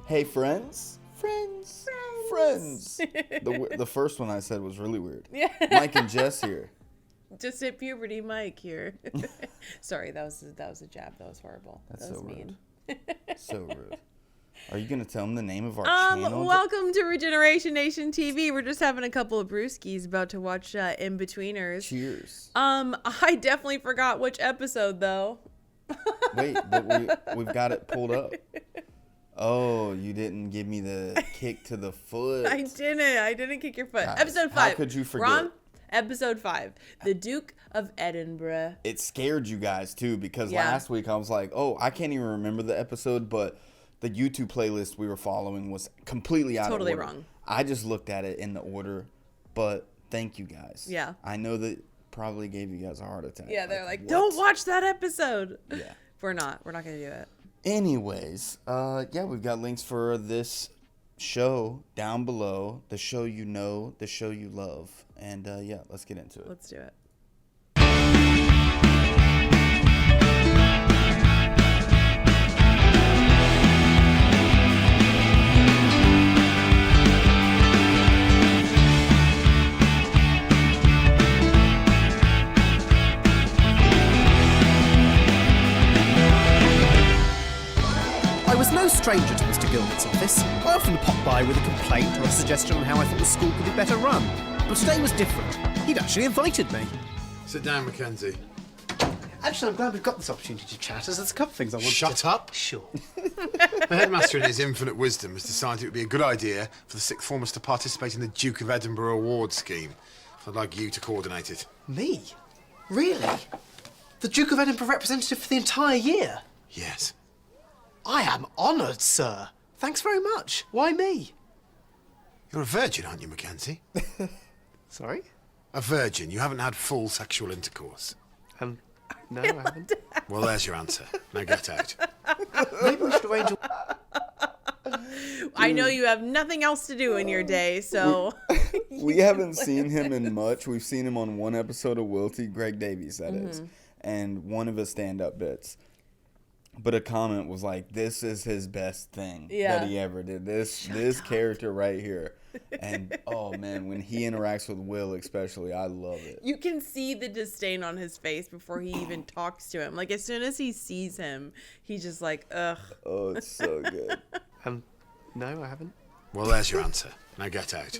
Hey, friends. The first one I said was really weird. Yeah. Mike and Jess here. Just hit puberty Mike here. Sorry, that was a jab. That was horrible. That's that was so mean. rude. So rude. Are you going to tell them the name of our channel? Welcome to RegenerationNationTV. We're just having a couple of brewskis, about to watch Inbetweeners. Cheers. I definitely forgot which episode, though. Wait, but we've got it pulled up. Oh, you didn't give me the kick to the foot. I didn't kick your foot. Guys, Episode 5. How could you forget? Ron, episode 5. The Duke of Edinburgh. It scared you guys, too, because last week I was like, oh, I can't even remember the episode, but the YouTube playlist we were following was completely out of order. Totally wrong. I just looked at it in the order, but thank you guys. Yeah. I know that probably gave you guys a heart attack. Yeah, they're like, what? don't watch that episode. Yeah. We're not going to do it. Anyways, we've got links for this show down below. The show you know, the show you love. And let's get into it. Let's do it. I was no stranger to Mr. Gilbert's office. I often popped by with a complaint or a suggestion on how I thought the school could be better run. But today was different. He'd actually invited me. Sit down, Mackenzie. Actually, I'm glad we've got this opportunity to chat, as there's a couple of things I want to... Shut up. Sure. The headmaster, in his infinite wisdom, has decided it would be a good idea for the sixth formers to participate in the Duke of Edinburgh Awards scheme. So I'd like you to coordinate it. Me? Really? The Duke of Edinburgh representative for the entire year? Yes. I am honoured, sir. Thanks very much. Why me? You're a virgin, aren't you, Mackenzie? Sorry? A virgin. You haven't had full sexual intercourse. No, I haven't. Well, there's your answer. Now get out. Maybe we should arrange a... I know you have nothing else to do in your day, so... We haven't seen him in much. We've seen him on one episode of Wilty, Greg Davies, that is, and one of his stand-up bits. But a comment was like, this is his best thing that he ever did. This character right here. And, oh, man, when he interacts with Will especially, I love it. You can see the disdain on his face before he even talks to him. Like, as soon as he sees him, he's just like, ugh. Oh, it's so good. No, I haven't. Well, there's your answer. Now get out.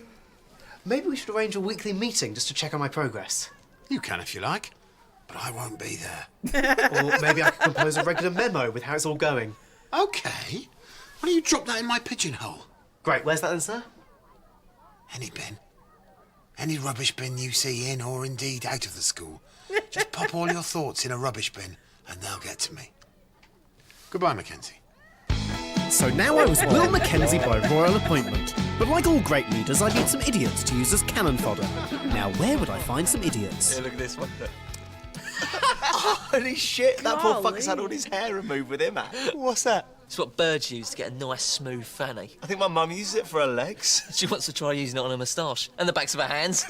Maybe we should arrange a weekly meeting just to check on my progress. You can if you like, but I won't be there. Or maybe I could compose a regular memo with how it's all going. Okay. Why don't you drop that in my pigeonhole? Great, where's that then, sir? Any bin. Any rubbish bin you see in or indeed out of the school. Just pop all your thoughts in a rubbish bin and they'll get to me. Goodbye, Mackenzie. So now I was Will Mackenzie by royal appointment. But like all great leaders, I need some idiots to use as cannon fodder. Now where would I find some idiots? Hey, look at this one. Holy shit, that poor fucker's had all his hair removed with him, What's that? It's what birds use to get a nice, smooth fanny. I think my mum uses it for her legs. She wants to try using it on her moustache and the backs of her hands.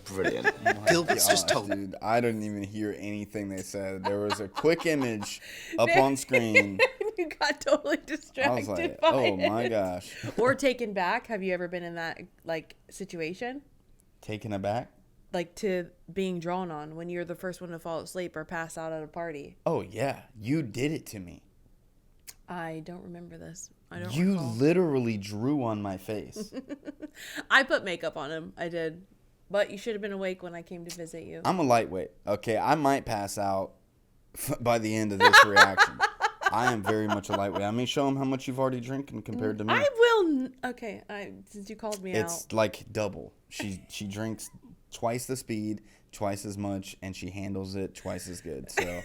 Brilliant. Gilbert's just told me. Dude, I didn't even hear anything they said. There was a quick image up on screen. You got totally distracted I was like, by oh it. my gosh. Or taken back. Have you ever been in that, like, situation? Taken aback? Like, to being drawn on when you're the first one to fall asleep or pass out at a party. Oh, yeah. You did it to me. I don't remember this. I don't You recall. literally drew on my face. I put makeup on him. I did. But you should have been awake when I came to visit you. I'm a lightweight. Okay, I might pass out by the end of this reaction. I am very much a lightweight. I mean, show them how much you've already drinking compared to me. I will. Okay, since you called me It's out. like double. She drinks twice the speed, twice as much, and she handles it twice as good. So,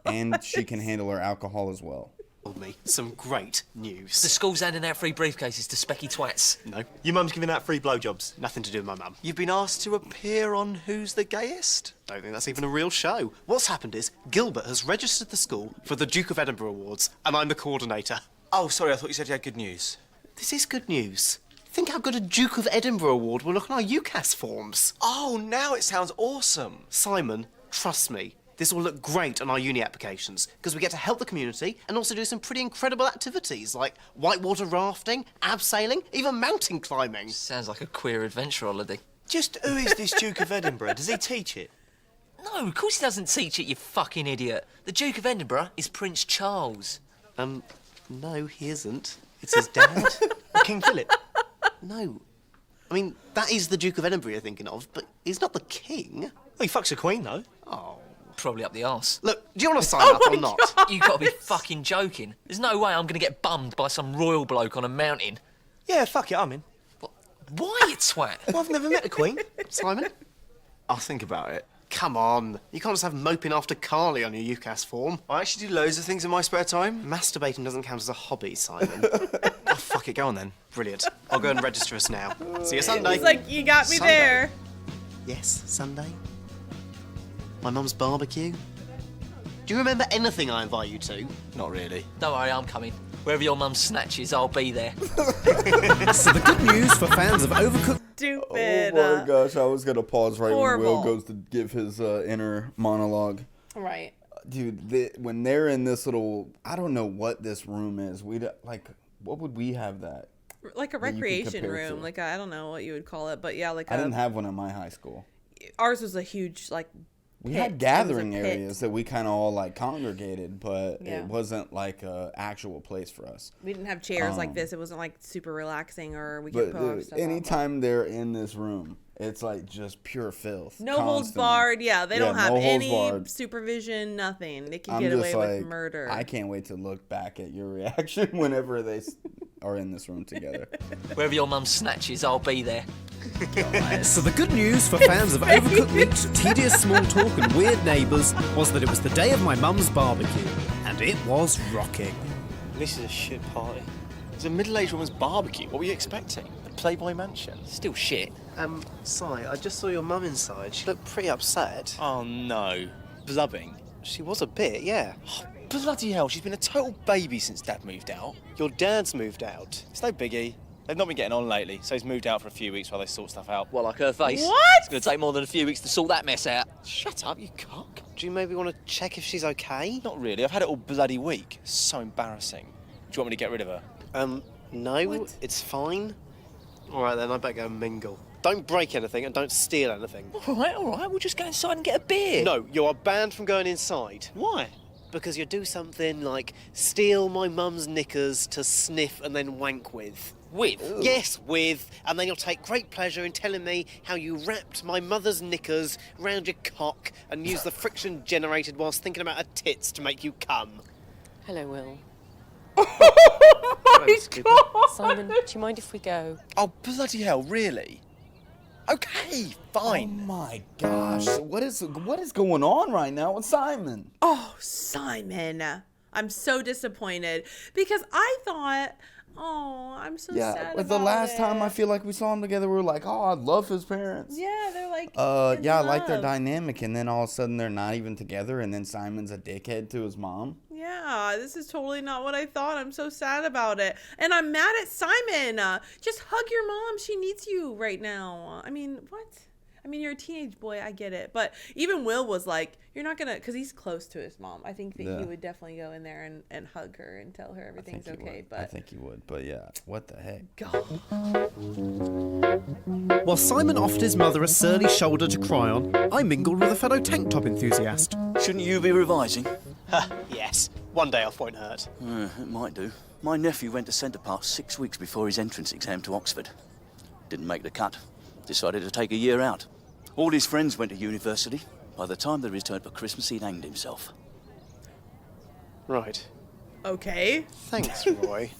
and she can handle her alcohol as well. Told me some great news. The school's handing out free briefcases to specky twats. No, your mum's giving out free blowjobs. Nothing to do with my mum. You've been asked to appear on Who's the Gayest? Don't think that's even a real show. What's happened is Gilbert has registered the school for the Duke of Edinburgh Awards, and I'm the coordinator. Oh, sorry, I thought you said you had good news. This is good news. Think how good a Duke of Edinburgh Award will look on our UCAS forms. Oh, now it sounds awesome. Simon, trust me, This will look great on our uni applications, because we get to help the community and also do some pretty incredible activities, like whitewater rafting, abseiling, even mountain climbing. Sounds like a queer adventure holiday. Just who is this Duke of Edinburgh? Does he teach it? No, of course he doesn't teach it, you fucking idiot. The Duke of Edinburgh is Prince Charles. No, he isn't. It's his dad. King Philip? No. I mean, that is the Duke of Edinburgh you're thinking of, but he's not the king. Well, he fucks the Queen, though. Oh. Probably up the arse. Look, do you want to sign up or not? You gotta be fucking joking. There's no way I'm gonna get bummed by some royal bloke on a mountain. Yeah, fuck it, I'm in. Why, you twat? Well, I've never met the Queen. Simon? I'll think about it. Come on. You can't just have moping after Carly on your UCAS form. I actually do loads of things in my spare time. Masturbating doesn't count as a hobby, Simon. Oh, fuck it, go on then. Brilliant. I'll go and register us now. See you Sunday. He's like, you got me Sunday. there. Yes, Sunday. My mum's barbecue. Do you remember anything I invite you to? Not really. Don't worry, I'm coming. Wherever your mum snatches, I'll be there. So the good news for fans of Overcooked... Stupid. Oh my gosh, I was gonna pause right Horrible. when Will goes to give his inner monologue. Right. Dude, when they're in this little, I don't know what this room is. What would we have that? Like a that you could recreation compare room. to? Like, I don't know what you would call it, but yeah, like I didn't have one in my high school. ours was a huge, like, We pit. had It gathering was a pit. areas that we kind of all like congregated, but Yeah. it wasn't like a actual place for us. We didn't have chairs like this. It wasn't like super relaxing, or we could But put our dude, stuff out. anytime they're in this room, it's like just pure filth. No holds constantly. barred. Yeah, they don't Yeah, have no holds any barred. supervision, nothing. They can I'm get just away like, with murder. I can't wait to look back at your reaction whenever they are in this room together. Wherever your mum snatches, I'll be there. So the good news for fans of overcooked meat, tedious small talk and weird neighbours was that it was the day of my mum's barbecue. And it was rocking. This is a shit party. It's a middle-aged woman's barbecue. What were you expecting? A Playboy mansion? Still shit. Si, I just saw your mum inside. She looked pretty upset. Oh, no. Blubbing. She was a bit, yeah. Oh, bloody hell, she's been a total baby since Dad moved out. Your dad's moved out. It's no biggie. They've not been getting on lately, so he's moved out for a few weeks while they sort stuff out. Well, like her face. What? It's going to take more than a few weeks to sort that mess out. Shut up, you cock. Do you maybe want to check if she's okay? Not really. I've had it all bloody week. It's so embarrassing. Do you want me to get rid of her? No, What? it's fine. All right, then, I better go and mingle. Don't break anything and don't steal anything. All right, we'll just go inside and get a beer. No, you are banned from going inside. Why? Because you do something like steal my mum's knickers to sniff and then wank with. With? Yes, with. And then you'll take great pleasure in telling me how you wrapped my mother's knickers round your cock and used the friction generated whilst thinking about her tits to make you come. Hello, Will. Oh Simon, do you mind if we go? Oh, bloody hell, really? Okay, Oh fine. my gosh, what is going on right now with Simon? Oh, Simon. I'm so disappointed because I thought, oh, I'm so sad But the about last time it. I feel like we saw him together, we were like, oh, I love his parents. Yeah, they're like, in I like their love. dynamic, and then all of a sudden they're not even together, and then Simon's a dickhead to his mom. Yeah, this is totally not what I thought. I'm so sad about it. And I'm mad at Simon. Just hug your mom. She needs you right now. I mean, what? I mean, you're a teenage boy. I get it. But even Will was like, you're not going to, because he's close to his mom. I think that he would definitely go in there and hug her and tell her everything's okay. I think he would, but yeah, what the heck? God. While Simon offered his mother a surly shoulder to cry on, I mingled with a fellow tank top enthusiast. Shouldn't you be revising? Yes, one day off won't hurt. It might do. My nephew went to Centre Park 6 weeks before his entrance exam to Oxford. Didn't make the cut. Decided to take a year out. All his friends went to university. By the time they returned for Christmas, he'd hanged himself. Right. Okay. Thanks, Roy.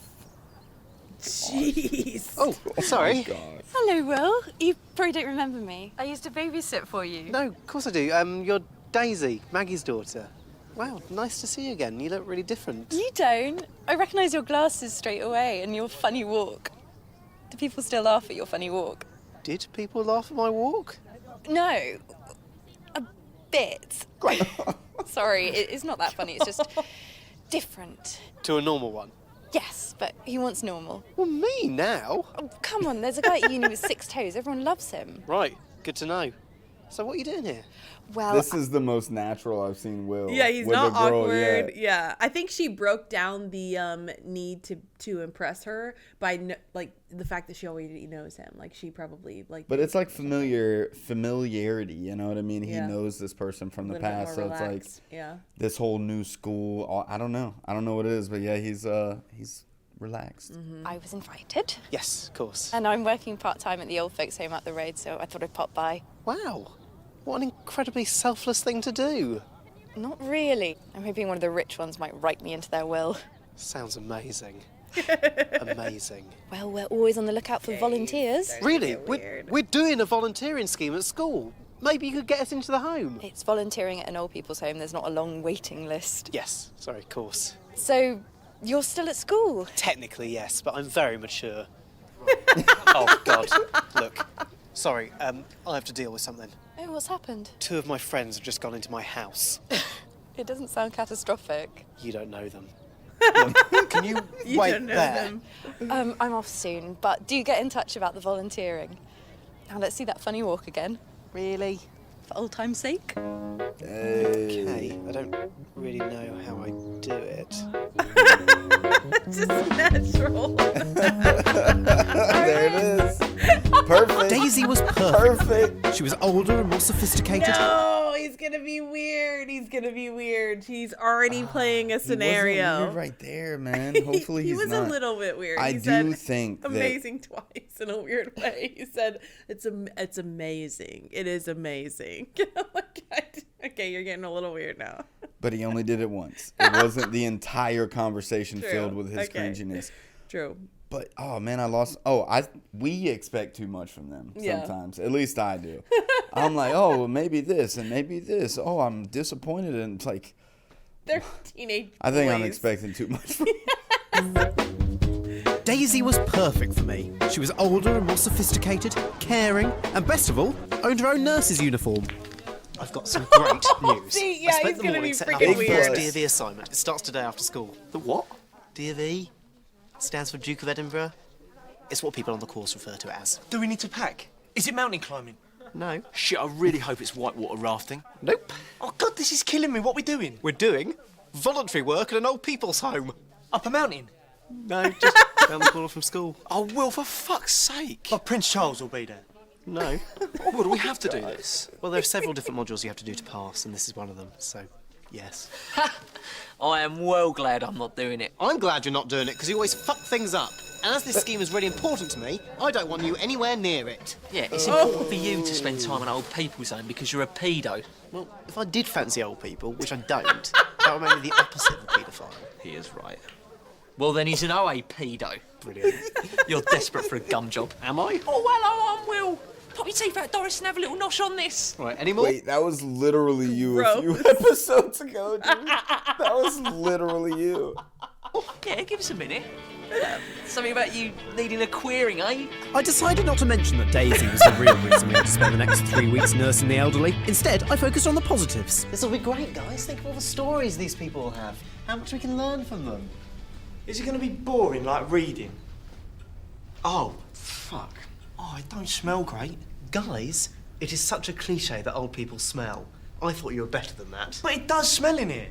Jeez. Oh, sorry. Hello, Will. You probably don't remember me. I used to babysit for you. No, of course I do. You're Daisy, Maggie's daughter. Wow, nice to see you again. You look really different. You don't. I recognise your glasses straight away and your funny walk. Do people still laugh at your funny walk? Did people laugh at my walk? No. A bit. Great. Sorry, it's not that funny. It's just different. To a normal one? Yes, but he wants normal. Well, me now? Oh, come on, there's a guy at uni with 6 toes. Everyone loves him. Right, good to know. So what are you doing here? Well, This is the most natural I've seen Will. Yeah, he's with not a girl awkward. yet. Yeah, I think she broke down the need to impress her by like the fact that she already knows him. Like she probably like. But it's like familiarity. You know what I mean? Yeah. He knows this person from a the little bit past, so more it's like relaxed. Yeah. this whole new school. I don't know what it is, but yeah, he's relaxed. I was invited. Yes, of course. And I'm working part-time at the old folks' home up the road, so I thought I'd pop by. Wow. What an incredibly selfless thing to do. Not really. I'm hoping one of the rich ones might write me into their will. Sounds amazing. Amazing. Well, we're always on the lookout for volunteers. Really? Weird. We're doing a volunteering scheme at school. Maybe you could get us into the home. It's volunteering at an old people's home. There's not a long waiting list. Yes, sorry, of course. So, you're still at school? Technically, yes, but I'm very mature. Oh, God. Look, sorry, I have to deal with something. Oh, what's happened? 2 of my friends have just gone into my house. It doesn't sound catastrophic. You don't know them. Look, can you wait don't know there? them. I'm off soon, but do get in touch about the volunteering. Now let's see that funny walk again. Really? For old time's sake. Okay, I don't really know how I do it. Just natural. There it is. Perfect. Daisy was perfect. Perfect. She was older and more sophisticated. No, he's gonna be weird. He's gonna be weird. He's already playing a He scenario. wasn't weird right there, man. Hopefully he he's was not. a little bit weird. I He do said think that- amazing twice in a weird way. He said it's amazing. It is amazing. Okay, you're getting a little weird now. But he only did it once. It wasn't the entire conversation True. filled with his Okay. cringiness. True. But oh man, we expect too much from them Yeah. sometimes. At least I do. I'm like, oh, well, maybe this and maybe this. Oh, I'm disappointed, and it's like They're teenage I think I'm boys. expecting too much from Daisy was perfect for me. She was older and more sophisticated, caring, and best of all, owned her own nurse's uniform. I've got some great news. See, yeah, I spent he's the gonna morning be setting up freaking my weird. first D.A.V. assignment. It starts today after school. The what? D.A.V. stands for Duke of Edinburgh. It's what people on the course refer to it as. Do we need to pack? Is it mountain climbing? No. Shit, I really hope it's whitewater rafting. Nope. Oh God, this is killing me. What are we doing? We're doing voluntary work at an old people's home. Up a mountain? No, just down the corner from school. Oh, Will, for fuck's sake. Oh, Prince Charles will be there. No. Well, do we have to do this? Well, there are several different modules you have to do to pass, and this is one of them, so yes. I am well glad I'm not doing it. I'm glad you're not doing it, because you always fuck things up. And as this scheme is really important to me, I don't want you anywhere near it. Yeah, it's important for you to spend time in old people's home because you're a pedo. Well, if I did fancy old people, which I don't, that would make me the opposite of a paedophile. He is right. Well, then he's an OA pedo. Brilliant. You're desperate for a gum job. Am I? Oh, hello, I'm Will. Pop your teeth out, Doris, and have a little nosh on this. Right, any more? Wait, that was literally you Gross. a few episodes ago, dude. That was literally you. Yeah, give us a minute. Something about you needing a queering, eh? I decided not to mention that Daisy was the real reason we had to spend the next 3 weeks nursing the elderly. Instead, I focused on the positives. This will be great, guys. Think of all the stories these people will have. How much we can learn from them. Is it going to be boring, like reading? Oh, fuck. Oh, it don't smell great. Guys, it is such a cliche that old people smell. I thought you were better than that. But it does smell in here.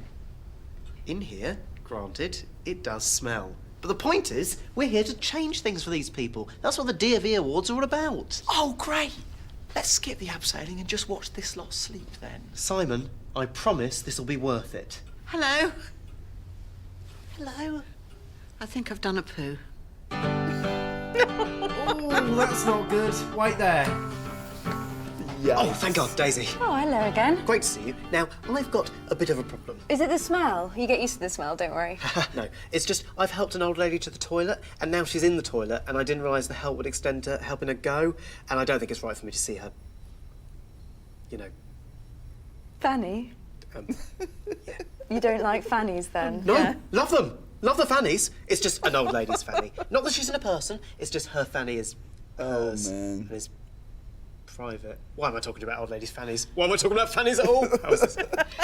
In here, granted, it does smell. But the point is, we're here to change things for these people. That's what the D.A.V. Awards are all about. Oh, great. Let's skip the abseiling and just watch this lot sleep then. Simon, I promise this will be worth it. Hello. Hello. I think I've done a poo. Oh, that's not good. Wait there. Yeah. Oh, thank God, Daisy. Oh, hello again. Great to see you. Now, I've got a bit of a problem. Is it the smell? You get used to the smell, don't worry. No, it's just I've helped an old lady to the toilet, and now she's in the toilet, and I didn't realise the help would extend to helping her go, and I don't think it's right for me to see her, you know, Fanny? yeah. You don't like fannies then? No, Yeah. love them. Love the fannies. It's just an old lady's fanny. Not that she's in a person, it's just her fanny is hers. man. And is private. Why am I talking about old ladies' fannies? Why am I talking about fannies at all? How is this?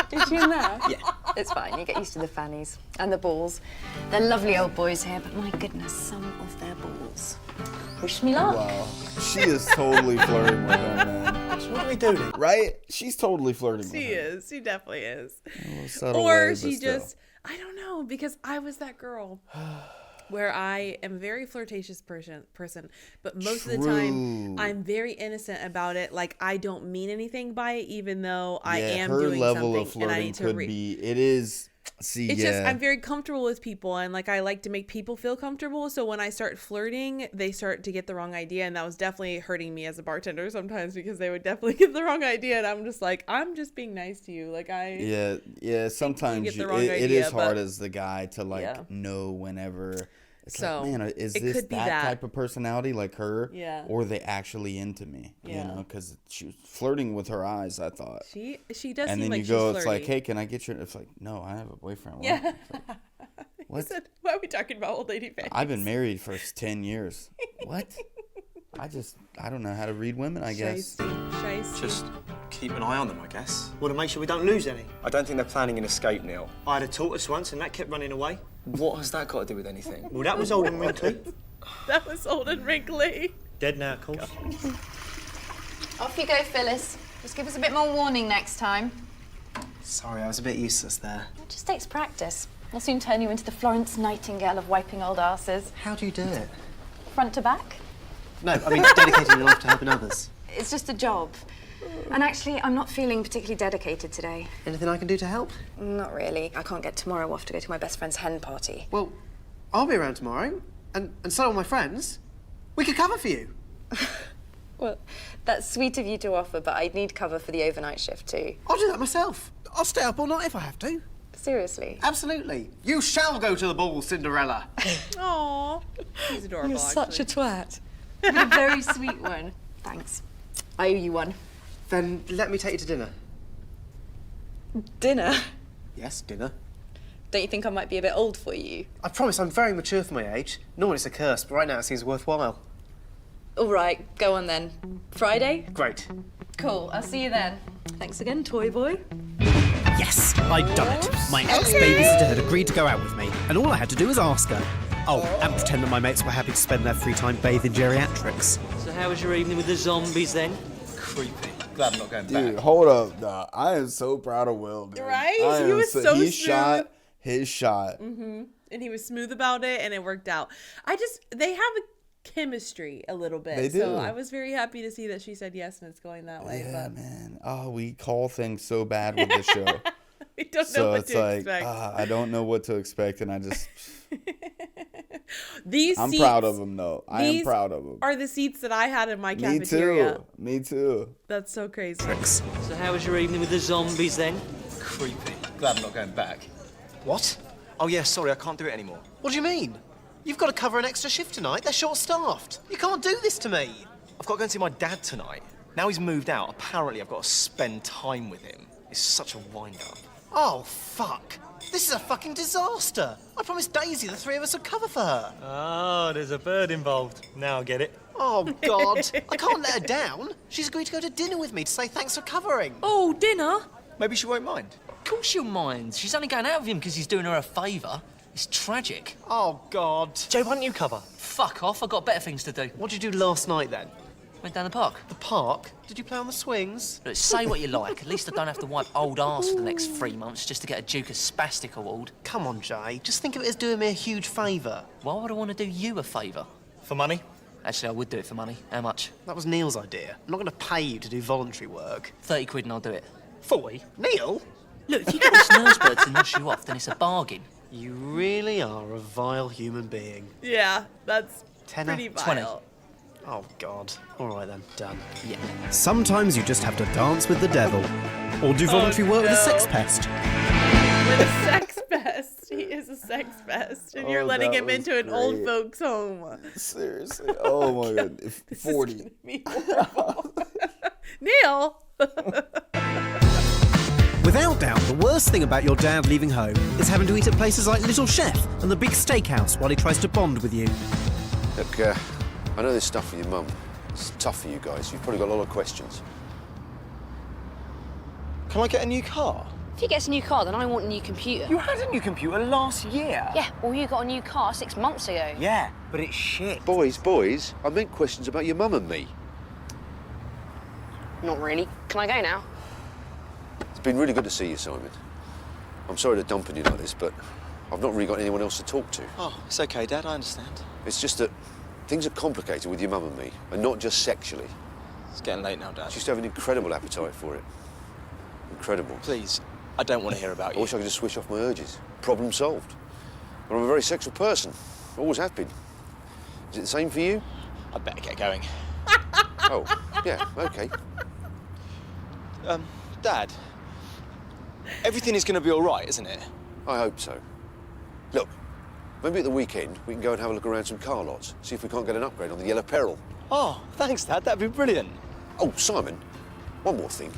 Did you know? Yeah. It's fine, you get used to the fannies and the balls. They're lovely old boys here, but my goodness, some of their balls. Wish me luck. Wow. She is totally flirting with him, man. So what do we do then? Right? She's totally flirting with She her. is. She definitely is. In a little subtle Or way, but she still. just, I don't know, because I was that girl where I am a very flirtatious person, but most of the time I'm very innocent about it. Like, I don't mean anything by it, even though I am her doing level something of flirting and I need to could be. It is. See, It's yeah. just I'm very comfortable with people, and like I like to make people feel comfortable. So when I start flirting, they start to get the wrong idea, and that was definitely hurting me as a bartender sometimes, because they would definitely get the wrong idea, and I'm just like, I'm just being nice to you. Like Yeah. Sometimes get the wrong it idea, is hard but- as the guy to like Yeah. know whenever. It's So, like, man, is it this could be that that. type of personality like her? Yeah. Or are they actually into me? Yeah. You know, because she was flirting with her eyes, I thought. she does And seem then like you go, she's it's like, flirty. hey, can I get your? It's like, no, I have a boyfriend. What? Yeah. It's like, what? Why are we talking about old lady face? I've been married for 10 years. What? I don't know how to read women, I guess. Shiesty. Just keep an eye on them, I guess. Well, to make sure we don't lose any. I don't think they're planning an escape, Neil. I had a tortoise once and that kept running away. What has that got to do with anything? Well, that was old and wrinkly. That was old and wrinkly. Dead now, of course. Off you go, Phyllis. Just give us a bit more warning next time. Sorry, I was a bit useless there. It just takes practice. I'll soon turn you into the Florence Nightingale of wiping old asses. How do you do it? Front to back. No, I mean dedicating your life to helping others. It's just a job. And actually, I'm not feeling particularly dedicated today. Anything I can do to help? Not really. I can't get tomorrow off to go to my best friend's hen party. Well, I'll be around tomorrow, and so will my friends. We could cover for you. Well, that's sweet of you to offer, but I'd need cover for the overnight shift too. I'll do that myself. I'll stay up all night if I have to. Seriously? Absolutely. You shall go to the ball, Cinderella. Aw. He's adorable, You're such a actually. twat. You're a very sweet one. Thanks. I owe you one. Then let me take you to dinner. Dinner? Yes, dinner. Don't you think I might be a bit old for you? I promise I'm very mature for my age. Normally it's a curse, but right now it seems worthwhile. All right, go on then. Friday? Great. Cool, I'll see you then. Thanks again, toy boy. Yes, I'd done it. My ex-babysitter had agreed to go out with me, and all I had to do was ask her. Oh, and pretend that my mates were happy to spend their free time bathing geriatrics. So how was your evening with the zombies then? Creepy. Glad I'm not going Dude, back. hold up, dog. I am so proud of Will, dude. Right? I He am was so He smooth. shot his shot. And he was smooth about it, and it worked out. They have a chemistry a little bit. They do. So I was very happy to see that she said yes, and it's going that way. Yeah, but man. Oh, we call things so bad with the show. we don't know So what it's to like, expect. I don't know what to expect, and I just... I'm seats, proud of him, though. I am these proud of him. are the seats that I had in my Me cafeteria. too. Me too. That's so crazy. So how was your evening with the zombies then? Creepy. Glad I'm not going back. What? Oh, yeah, sorry, I can't do it anymore. What do you mean? You've got to cover an extra shift tonight. They're short-staffed. You can't do this to me. I've got to go and see my dad tonight. Now he's moved out, apparently I've got to spend time with him. It's such a wind-up. Oh, fuck. This is a fucking disaster. I promised Daisy the three of us would cover for her. Oh, there's a bird involved. Now I get it. Oh, God. I can't let her down. She's agreed to go to dinner with me to say thanks for covering. Oh, dinner? Maybe she won't mind. Of course she'll mind. She's only going out with him because he's doing her a favour. It's tragic. Oh, God. Joe, why don't you cover? Fuck off, I've got better things to do. What did you do last night, then? Went down the park. The park? Did you play on the swings? Look, say what you like. At least I don't have to wipe old arse for the next 3 months just to get a Duke of Spastic award. Come on, Jay. Just think of it as doing me a huge favour. Why would I want to do you a favour? For money? Actually, I would do it for money. How much? That was Neil's idea. I'm not going to pay you to do voluntary work. 30 quid and I'll do it. 40? Neil? Look, if you get this nurse bird to nurse you off, then it's a bargain. You really are a vile human being. Yeah, that's Tenner? pretty 20. vile. Oh, God. All right, then. Done. Yeah. Sometimes you just have to dance with the devil, or do voluntary work with a sex pest. With a sex pest. He is a sex pest. And you're Oh, letting that him was into an old great. folks' home. Seriously. Oh, my God. This is 40. gonna be horrible. Neil! Without doubt, the worst thing about your dad leaving home is having to eat at places like Little Chef and the Big Steakhouse while he tries to bond with you. Look, I know this stuff with your mum. It's tough for you guys. You've probably got a lot of questions. Can I get a new car? If he gets a new car, then I want a new computer. You had a new computer last year. Yeah, well, you got a new car 6 months ago. Yeah, but it's shit. Boys, I meant questions about your mum and me. Not really. Can I go now? It's been really good to see you, Simon. I'm sorry to dump on you like this, but I've not really got anyone else to talk to. Oh, it's okay, Dad, I understand. It's just that things are complicated with your mum and me, and not just sexually. It's getting late now, Dad. She used to have an incredible appetite for it. Incredible. Please, I don't want to hear about I you. wish I could just switch off my urges. Problem solved. But I'm a very sexual person. Always have been. Is it the same for you? I'd better get going. Oh, yeah, okay. Dad, everything is going to be all right, isn't it? I hope so. Look, maybe at the weekend we can go and have a look around some car lots, see if we can't get an upgrade on the Yellow Peril. Oh, thanks, Dad. That'd be brilliant. Oh, Simon, one more thing.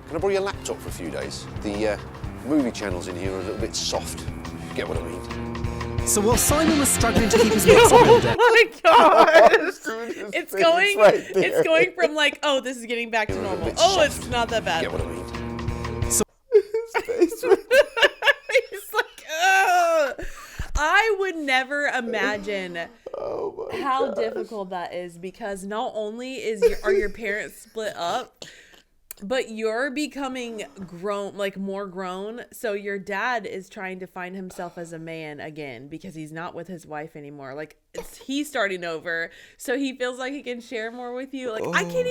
Can I borrow your laptop for a few days? The movie channels in here are a little bit soft. You get what I mean? So while Simon was struggling to keep his mix grilled down... Oh my gosh! It's going from like, oh, this is getting back to normal. Oh, it's not that bad. You get what I mean? So He's like, ugh. I would never imagine how difficult that is, because not only are your parents split up, but you're becoming grown, like more grown. So your dad is trying to find himself as a man again because he's not with his wife anymore. Like he's starting over. So he feels like he can share more with you. Like I can't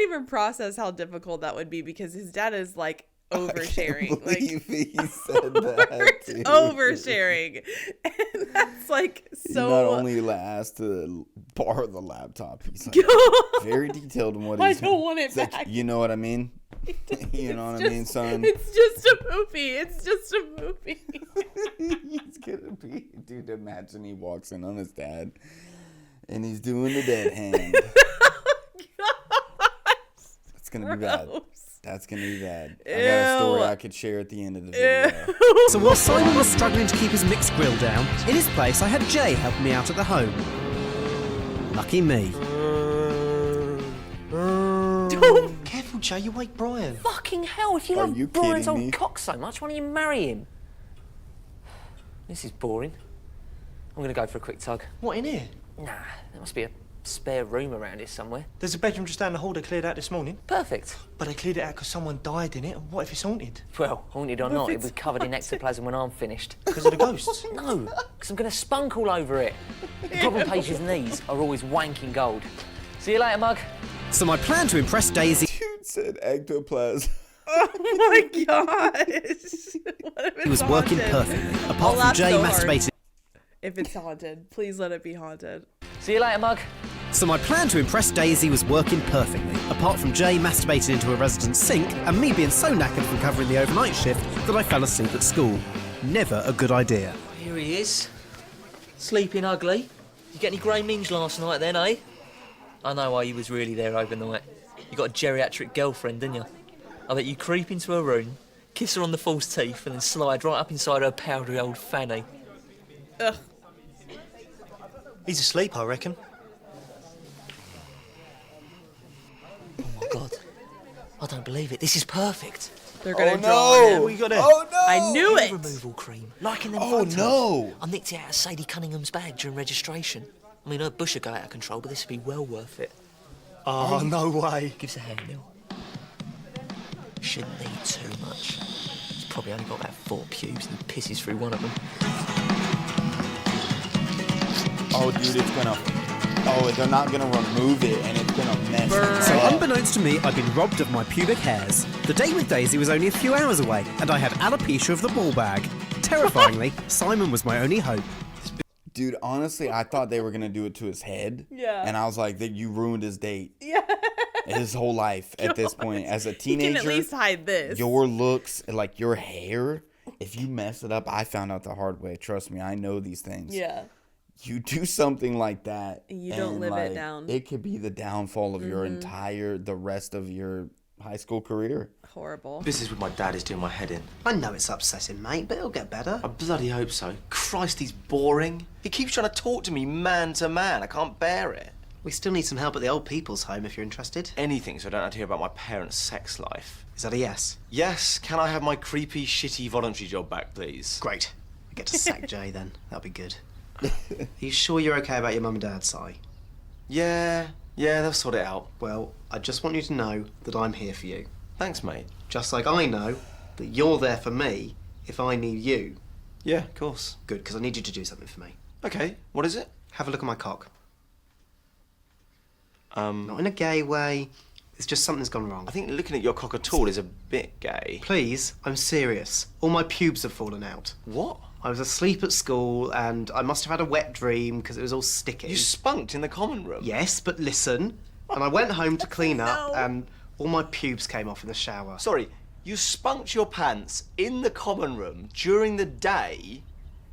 even process how difficult that would be, because his dad is like oversharing. Like he said that. Dude. Oversharing. And that's like so. He not only asked to borrow the laptop, he's like very detailed in what he's I don't want it back. back. You know what I mean? You know what I mean, son? It's just a movie. It's just a movie. He's gonna be, dude. Imagine he walks in on his dad, and he's doing the dead hand. It's gonna be bad. That's gonna be bad. I got a story I could share at the end of the video. So while Simon was struggling to keep his mixed grill down, in his place I had Jay helping me out at the home. Lucky me. Careful, Jay, you wake Brian. Fucking hell, if you Are love you Brian's kidding old me? cock so much, why don't you marry him? This is boring. I'm gonna go for a quick tug. What, in here? Nah, there must be a spare room around here somewhere. There's a bedroom just down the hall they cleared out this morning. Perfect. But they cleared it out because someone died in it, and what if it's haunted? Well, haunted or not, it'll be covered in ectoplasm when I'm finished. Because of the ghosts? No, because I'm gonna spunk all over it. The problem Paige's knees are always wanking gold. See you later, mug. So my plan to impress Daisy... Dude said ectoplasm. Oh my gosh. What if it's was working haunted? perfectly, I'll apart from laugh Jay so hard. masturbating... If it's haunted, please let it be haunted. See you later, mug. So my plan to impress Daisy was working perfectly, apart from Jay masturbating into a resident's sink and me being so knackered from covering the overnight shift that I fell asleep at school. Never a good idea. Here he is. Sleeping ugly. You get any grey minge last night then, eh? I know why you was really there overnight. You got a geriatric girlfriend, didn't you? I bet you creep into her room, kiss her on the false teeth, and then slide right up inside her powdery old fanny. Ugh. He's asleep, I reckon. Oh my God. I don't believe it. This is perfect. They're gonna draw no. on him. What you got there? Oh no! I knew Hair it. removal cream. Like in them Oh photos. no! I nicked it out of Sadie Cunningham's bag during registration. I mean, her bush would go out of control, but this would be well worth it. Oh, no way. Gives a hair nil. Shouldn't need too much. He's probably only got about 4 pubes and he pisses through one of them. Oh, dude, it's gonna. Oh, they're not gonna remove it, and it's gonna mess it So up. unbeknownst to me, I'd been robbed of my pubic hairs. The date with Daisy was only a few hours away, and I had alopecia of the ball bag. Terrifyingly, Simon was my only hope. Dude, honestly, I thought they were gonna do it to his head. Yeah. And I was like, that you ruined his date. Yeah. His whole life at this point. As a teenager, You can at least hide this. your looks, like your hair, if you mess it up, I found out the hard way. Trust me, I know these things. Yeah. You do something like that. You don't and, live like, it down. It could be the downfall of your the rest of your high school career. Horrible. Business with my dad is doing my head in. I know it's upsetting, mate, but it'll get better. I bloody hope so. Christ, he's boring. He keeps trying to talk to me man to man. I can't bear it. We still need some help at the old people's home if you're interested. Anything so I don't have to hear about my parents' sex life. Is that a yes? Yes, can I have my creepy, shitty voluntary job back, please? Great. I get to sack Jay then. That'll be good. Are you sure you're okay about your mum and dad, Si? Yeah, Yeah, they'll sort it out. Well, I just want you to know that I'm here for you. Thanks, mate. Just like I know that you're there for me if I need you. Yeah, of course. Good, because I need you to do something for me. Okay, what is it? Have a look at my cock. Not in a gay way. It's just something's gone wrong. I think looking at your cock at all is a bit gay. Please, I'm serious. All my pubes have fallen out. What? I was asleep at school and I must have had a wet dream because it was all sticky. You spunked in the common room? Yes, but listen. And I went home to clean up and all my pubes came off in the shower. Sorry, you spunked your pants in the common room during the day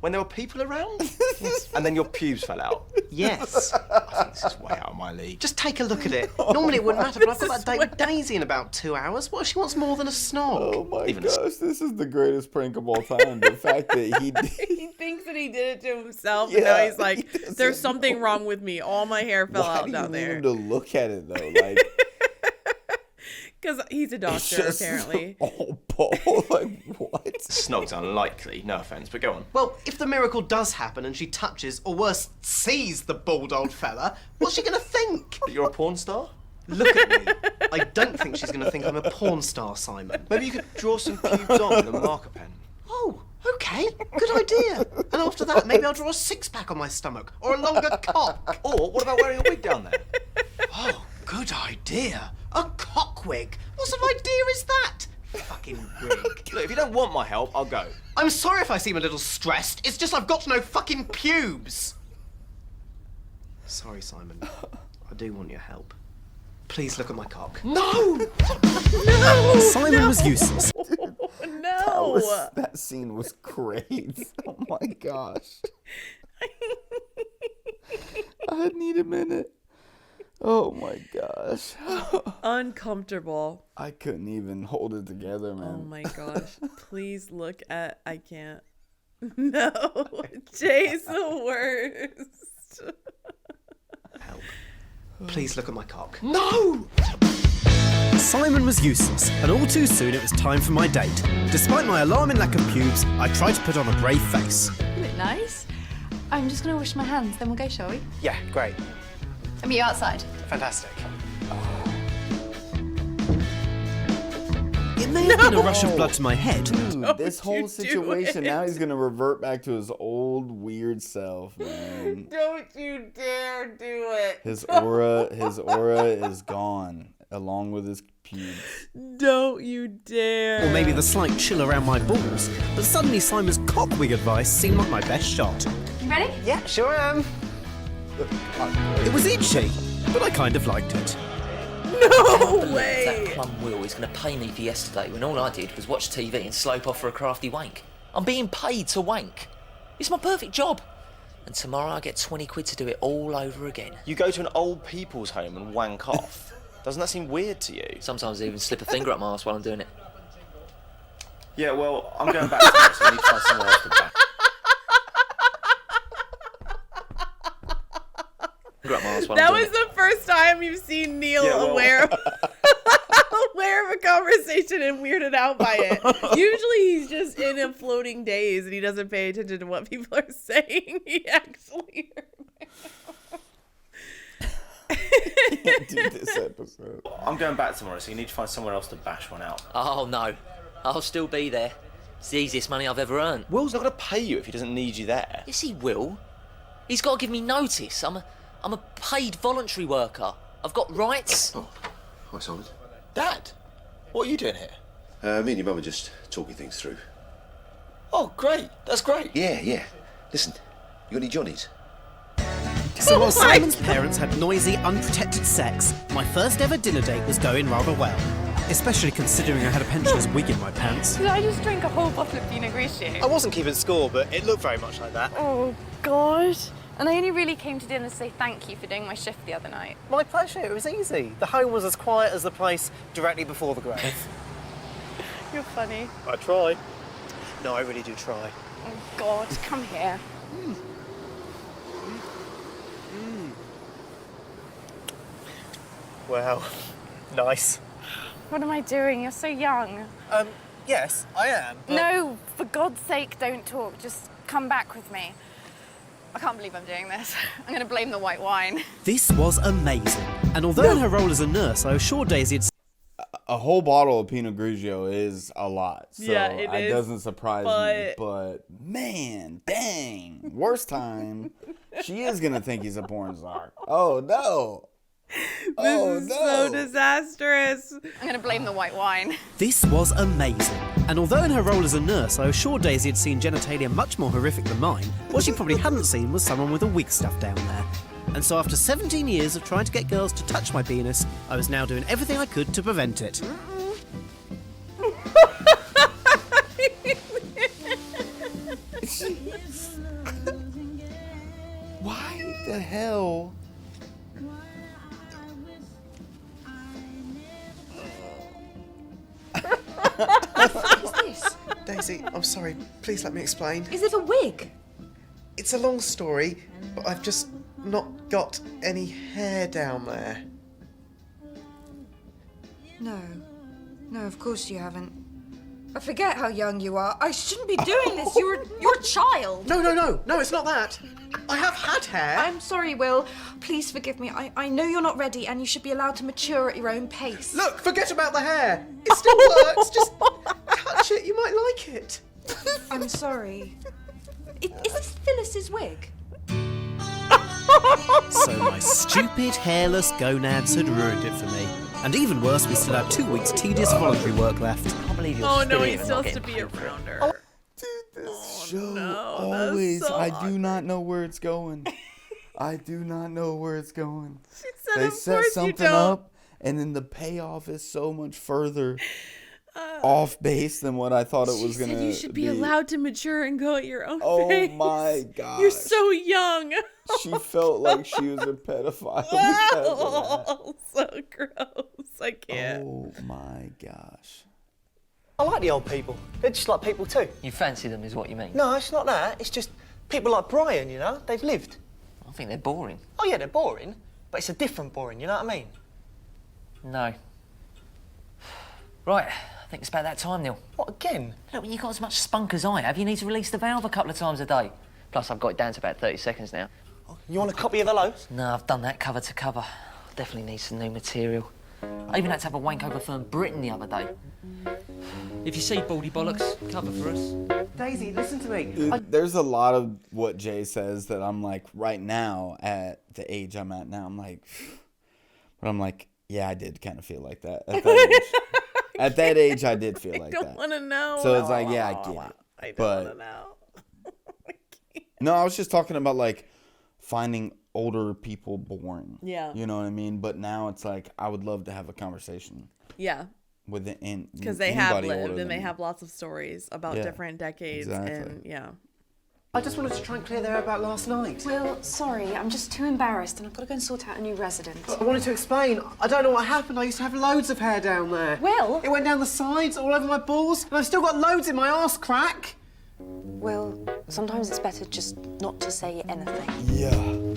when there were people around? Yes. And then your pubes fell out? Yes. I think this is way out of my league. Just take a look at it. Normally it wouldn't matter, but I've got that date with Daisy in about 2 hours. What if she wants more than a snog? Oh my gosh, this is the greatest prank of all time. The fact that he He thinks that he did it to himself, and now he's like, there's something wrong with me. All my hair fell out down there. Why do you need him to look at it, though? Like... Because he's a doctor, apparently. Oh, Paul, like, what? Snog's unlikely, no offence, but go on. Well, if the miracle does happen and she touches, or worse, sees the bald old fella, what's she going to think? That you're a porn star? Look at me. I don't think she's going to think I'm a porn star, Simon. Maybe you could draw some pubes on with a marker pen. Oh, okay. Good idea. And after that, maybe I'll draw a six-pack on my stomach, or a longer cock. Or what about wearing a wig down there? Oh, good idea. A cock wig. What sort of idea is that? Fucking wig. Look, if you don't want my help, I'll go. I'm sorry if I seem a little stressed. It's just I've got no fucking pubes. Sorry, Simon. I do want your help. Please look at my cock. No! No! Simon was useless. No! That scene was great. Oh my gosh. I need a minute. Oh my gosh. Uncomfortable. I couldn't even hold it together, man. Oh my gosh. Please look at... I can't. No. Jay's the worst. Help. Please look at my cock. No! Simon was useless, and all too soon it was time for my date. Despite my alarming lack of pubes, I tried to put on a brave face. Isn't it nice? I'm just going to wash my hands, then we'll go, shall we? Yeah, great. I'll meet you outside. Fantastic. It may have been a rush of blood to my head. Dude, this whole situation, now he's going to revert back to his old weird self, man. Don't you dare do it. His aura is gone, along with his pubes. Don't you dare. Or maybe the slight chill around my balls, but suddenly Simon's cockwig advice seemed like my best shot. You ready? Yeah, sure am. It was itchy, but I kind of liked it. No way! That plum Will is going to pay me for yesterday when all I did was watch TV and slope off for a crafty wank. I'm being paid to wank. It's my perfect job. And tomorrow I get 20 quid to do it all over again. You go to an old people's home and wank off. Doesn't that seem weird to you? Sometimes I even slip a finger up my arse while I'm doing it. Yeah, well, I'm going back to it, so you need to find somewhere else to back. That was the first time you've seen Neil aware of a conversation and weirded out by it. Usually he's just in a floating daze and he doesn't pay attention to what people are saying. He actually Can't do this episode. I'm going back tomorrow, so you need to find somewhere else to bash one out. Oh no, I'll still be there. It's the easiest money I've ever earned. Will's not going to pay you if he doesn't need you there. Yes, he will. He's got to give me notice. I'm a paid voluntary worker. I've got rights. Oh, hi, Simon. Dad, what are you doing here? Me and your mum are just talking things through. Oh, great. That's great. Yeah. Listen, you got any Johnnies? So while Simon's parents had noisy, unprotected sex, my first ever dinner date was going rather well. Especially considering I had a pensioner's wig in my pants. Did I just drink a whole bottle of Pinot Grigio? I wasn't keeping score, but it looked very much like that. Oh, God. And I only really came to dinner to say thank you for doing my shift the other night. My pleasure. It was easy. The home was as quiet as the place directly before the grave. You're funny. I try. No, I really do try. Oh, God, come here. Wow. Nice. What am I doing? You're so young. Yes, I am. But... No, for God's sake, don't talk. Just come back with me. I can't believe I'm doing this. I'm going to blame the white wine. This was amazing. And although in her role as a nurse, I assured Daisy had a whole bottle of Pinot Grigio is a lot. So Yeah, it is, doesn't surprise me. But man, dang. Worst time. She is going to think he's a porn star. Oh, no. This is so disastrous. I'm going to blame the white wine. This was amazing. And although in her role as a nurse, I assured Daisy had seen genitalia much more horrific than mine, what she probably hadn't seen was someone with a wig stuffed down there. And so after 17 years of trying to get girls to touch my penis, I was now doing everything I could to prevent it. Why the hell? What is this? Daisy, I'm sorry. Please let me explain. Is it a wig? It's a long story, but I've just not got any hair down there. No. No, of course you haven't. I forget how young you are. I shouldn't be doing this. You're a child. No, it's not that. I have had hair. I'm sorry, Will. Please forgive me. I know you're not ready and you should be allowed to mature at your own pace. Look, forget about the hair. It still works. Just touch it. You might like it. I'm sorry. Is this Phyllis's wig? So my stupid, hairless gonads had ruined it for me. And even worse, we still had 2 weeks tedious voluntary work left. I can't believe you're Oh still no, here he and still not has to getting be paid for it. around her. Show that's always. so I do not know where it's going. I do not know where it's going. said, They "Of set course you something don't." up, and then the payoff is so much further off base than what I thought it was She gonna said you should be allowed to mature and go at your own Oh pace. my gosh. You're so young. She felt like she was a pedophile. because of that. Oh, so gross. I can't. Oh my gosh. I like the old people. They're just like people too. You fancy them is what you mean? No, it's not that. It's just people like Brian, you know? They've lived. I think they're boring. Oh yeah, they're boring, but it's a different boring, you know what I mean? No. Right, I think it's about that time, Neil. What, again? Look, when you've got as much spunk as I have, you need to release the valve a couple of times a day. Plus, I've got it down to about 30 seconds now. You want a copy of Hello? No, I've done that cover to cover. Definitely need some new material. I even had to have a wank over Fern Britain the other day. If you see Baldy Bollocks, cover for us. Daisy, listen to me. There's a lot of what Jay says that I'm like, right now, at the age I'm at now, I'm like, but I'm like, yeah, I did kind of feel like that at that age. At that age, I did feel like that. I don't want to know. So it's like, yeah, I get it. I don't But want to know. no, I was just talking about like finding older people boring. Yeah. You know what I mean? But now it's like, I would love to have a conversation Yeah. with it. Because they have lived and they have lots of stories about Yeah, different decades. exactly. And yeah. I just wanted to try and clear the air about last night. Will, sorry, I'm just too embarrassed and I've got to go and sort out a new resident. I wanted to explain. I don't know what happened. I used to have loads of hair down there. Will? It went down the sides, all over my balls, and I've still got loads in my arse crack. Will, sometimes it's better just not to say anything.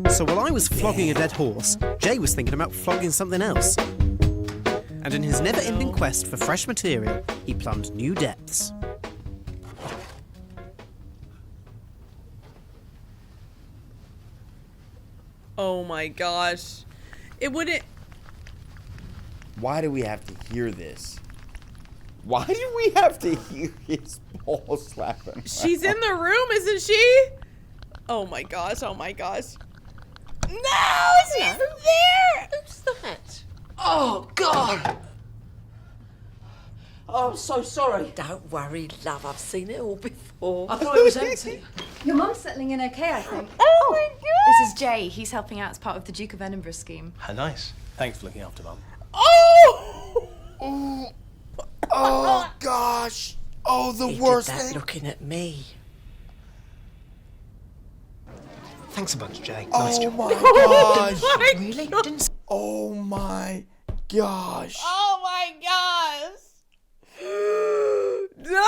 So while I was flogging a dead horse, Jay was thinking about flogging something else. And in his never-ending quest for fresh material, he plumbed new depths. Oh my gosh. It wouldn't. Why do we have to hear this? Why do we have to hear his ball slapping? She's in the room, isn't she? Oh my gosh. Oh my gosh. No, she's there. Who's that? Oh, God! Oh, I'm so sorry. Don't worry, love. I've seen it all before. I thought it was empty. Your mum's settling in okay, I think. Oh my god. This is Jay. He's helping out as part of the Duke of Edinburgh scheme. How nice. Thanks for looking after Mum. Oh! Oh gosh! Oh, the He worst did that thing. looking at me. Thanks a bunch, Jay. Oh job. my gosh! Really? Didn't Oh my gosh! Oh my gosh. No.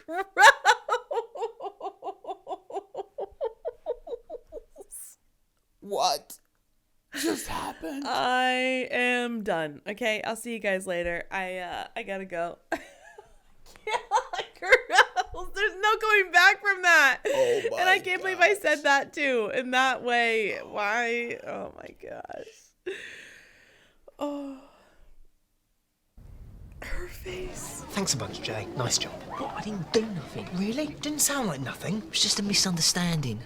Gross. What just happened? I am done. Okay, I'll see you guys later. I gotta go. Yeah, gross. There's no going back from that. Oh my And I can't believe I said that too in that way. Why? Oh my gosh. Oh. Her face. Thanks a bunch, Jay. Nice job. What? I didn't do nothing. Really? Didn't sound like nothing. It was just a misunderstanding.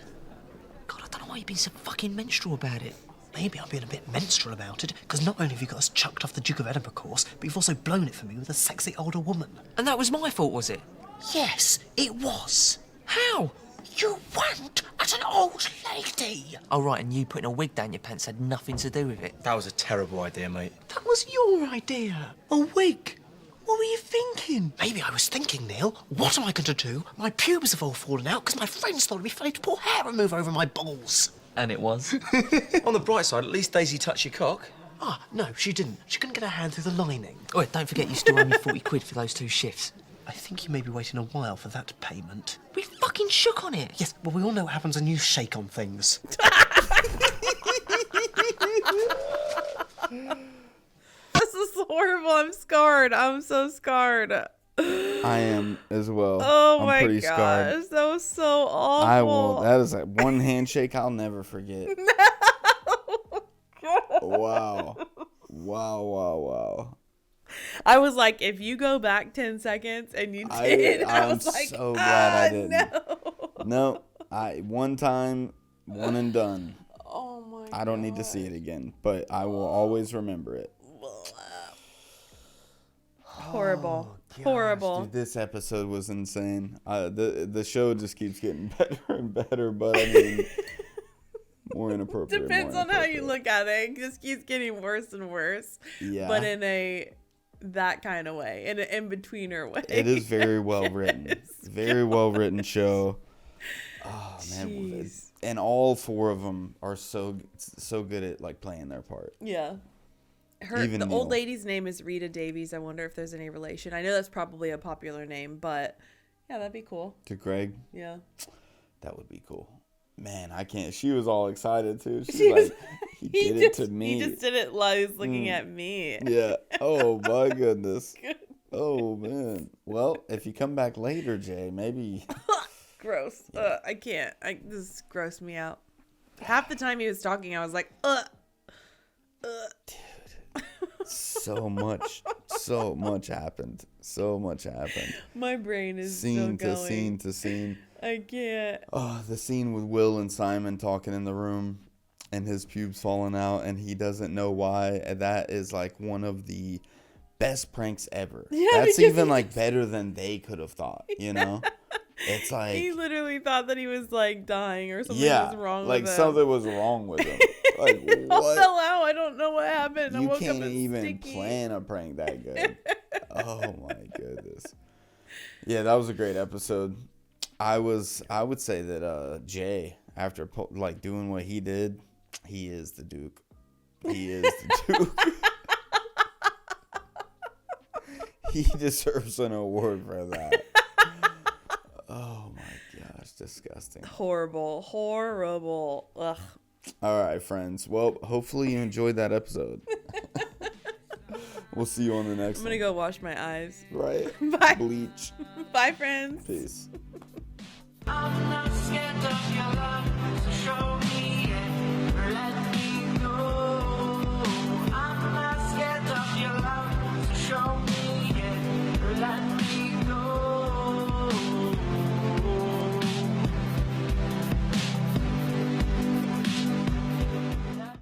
God, I don't know why you've been so fucking menstrual about it. Maybe I'm being a bit menstrual about it, because not only have you got us chucked off the Duke of Edinburgh course, but you've also blown it for me with a sexy older woman. And that was my fault, was it? Yes, it was. How? You whacked at an old lady. Oh, right, and you putting a wig down your pants had nothing to do with it. That was a terrible idea, mate. That was your idea. A wig. What were you thinking? Maybe I was thinking, Neil, what am I going to do? My pubes have all fallen out because my friends thought it'd be funny to pour hair remover over my balls. And it was. On the bright side, at least Daisy touched your cock. Ah, no, she didn't. She couldn't get her hand through the lining. Oh, wait, don't forget you still owe me 40 quid for those 2 shifts. I think you may be waiting a while for that payment. We fucking shook on it. Yes, well, we all know what happens when you shake on things. This is horrible. I'm scarred. I'm so scarred. I am as well. Oh I'm my pretty gosh, scarred. that was so awful. I will. That is like one handshake I'll never forget. Wow. Wow. I was like, if you go back 10 seconds and you did, I was like, so glad I didn't. No. No, one time, one and done. Oh my I don't need to see it again, but I will always remember it. Horrible. Gosh, Horrible. Dude, this episode was insane. The show just keeps getting better and better, but I mean, more inappropriate. Depends on how you look at it. It just keeps getting worse and worse. Yeah. But in that kind of way, in an in-betweener way. It is very well written. Very well written show. Oh man, Jeez. And all 4 of them are so good at like playing their part. Yeah. Even the Neil. old lady's name is Rita Davies. I wonder if there's any relation. I know that's probably a popular name, but yeah, that'd be cool. To Greg? Yeah. That would be cool. Man, I can't. She was all excited too. She's like, he did it to me. He just did it while he was looking at me. Yeah. Oh my goodness. Oh man. Well, if you come back later, Jay, maybe. Gross. Yeah. I can't. This grossed me out. Half the time he was talking, I was like, Dude. So much happened. So much happened. My brain is Scene still to going. scene to scene. I can't. Oh, the scene with Will and Simon talking in the room and his pubes falling out and he doesn't know why. And that is like one of the best pranks ever. Yeah, that's because even like better than they could have thought, you know? It's like, he literally thought that he was like dying or something yeah, was wrong like with him. something was wrong with him. Like It all what? fell out. I don't know what happened. I You woke can't up and even sticky. plan a prank that good. Oh my goodness. Yeah, that was a great episode. I would say that Jay, after like doing what he did, he is the Duke. He is the Duke. He deserves an award for that. Oh my gosh, disgusting. Horrible. Ugh. All right, friends. Well, hopefully you enjoyed that episode. We'll see you on the next one. I'm gonna go wash my eyes. Right. Bye. Bleach. Bye, friends. Peace. I'm